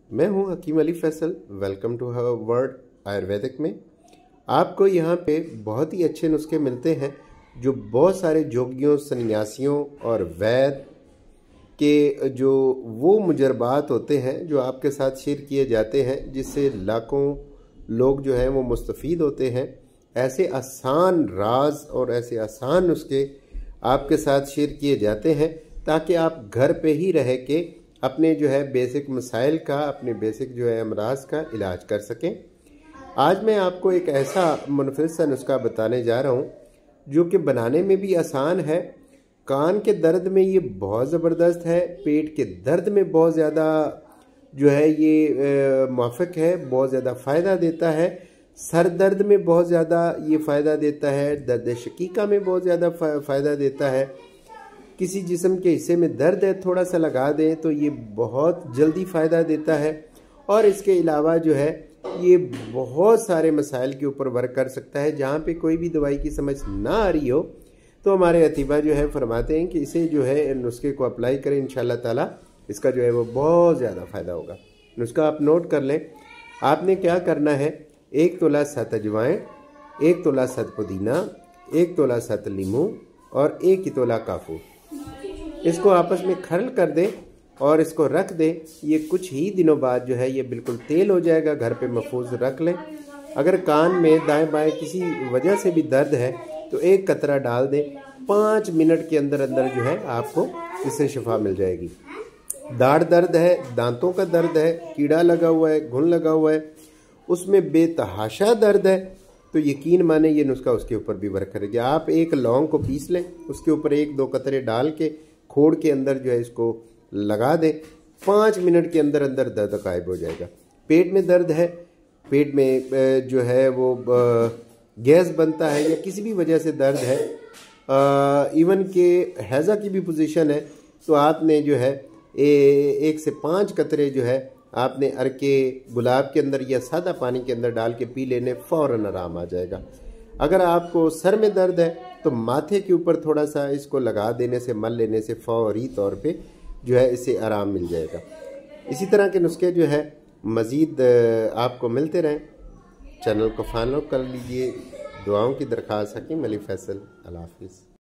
मैं हूं Hakim Ali Faisal. Welcome to हर वर्ल्ड आयुर्वेदिक में। आपको यहाँ पे बहुत ही अच्छे नुस्खे मिलते हैं जो बहुत सारे जोगियों, सन्यासियों और वैद्य के जो वो मुजरबात होते हैं जो आपके साथ शेयर किए जाते हैं, जिससे लाखों लोग जो हैं वो मुस्तफ़ीद होते हैं। ऐसे आसान राज और ऐसे आसान नुस्खे आपके साथ शेयर किए जाते हैं ताकि आप घर पे ही रह के अपने जो है बेसिक मसाइल का, अपने बेसिक जो है अमराज का इलाज कर सकें। आज मैं आपको एक ऐसा मुनफरिद सा नुस्खा बताने जा रहा हूँ जो कि बनाने में भी आसान है। कान के दर्द में ये बहुत ज़बरदस्त है, पेट के दर्द में बहुत ज़्यादा जो है ये मुआफ़िक है, बहुत ज़्यादा फ़ायदा देता है। सर दर्द में बहुत ज़्यादा ये फ़ायदा देता है, दर्द शकीका में बहुत ज़्यादा फ़ायदा देता है। किसी जिस्म के हिस्से में दर्द है, थोड़ा सा लगा दें तो ये बहुत जल्दी फ़ायदा देता है। और इसके अलावा जो है ये बहुत सारे मसाइल के ऊपर वर्क कर सकता है। जहाँ पे कोई भी दवाई की समझ ना आ रही हो तो हमारे अतीबा जो है फरमाते हैं कि इसे जो है नुस्खे को अप्लाई करें, इंशाल्लाह ताला इसका जो है वो बहुत ज़्यादा फ़ायदा होगा। नुस्खा आप नोट कर लें। आपने क्या करना है, 1 तोला सत अजवाइन, 1 तोला सत पुदीना, 1 तोला सत लीमू और 1 तोला काफूर, इसको आपस में खरल कर दें और इसको रख दें। ये कुछ ही दिनों बाद जो है ये बिल्कुल तेल हो जाएगा। घर पे महफूज रख लें। अगर कान में दाएं बाएं किसी वजह से भी दर्द है तो 1 कतरा डाल दें। 5 मिनट के अंदर अंदर जो है आपको इससे शिफा मिल जाएगी। दाढ़ दर्द है, दांतों का दर्द है, कीड़ा लगा हुआ है, घुन लगा हुआ है, उसमें बेतहाशा दर्द है, तो यकीन माने ये नुस्खा उसके ऊपर भी वर्क करेगी। आप 1 लौंग को पीस लें, उसके ऊपर 1-2 कतरे डाल के खोड़ के अंदर जो है इसको लगा दें। 5 मिनट के अंदर अंदर दर्द गायब हो जाएगा। पेट में दर्द है, पेट में जो है वो गैस बनता है या किसी भी वजह से दर्द है, इवन के हैज़ा की भी पोजीशन है, तो आपने जो है 1 से 5 कतरे जो है आपने अरके गुलाब के अंदर या सादा पानी के अंदर डाल के पी लेने, फ़ौरन आराम आ जाएगा। अगर आपको सर में दर्द है तो माथे के ऊपर थोड़ा सा इसको लगा देने से, मल लेने से फौरी तौर पे जो है इससे आराम मिल जाएगा। इसी तरह के नुस्खे जो है मज़ीद आपको मिलते रहें। चैनल को फॉलो कर लीजिए। दुआओं की दरख्वास्त हकीम अली फैसल। अल्लाह हाफ़िज़।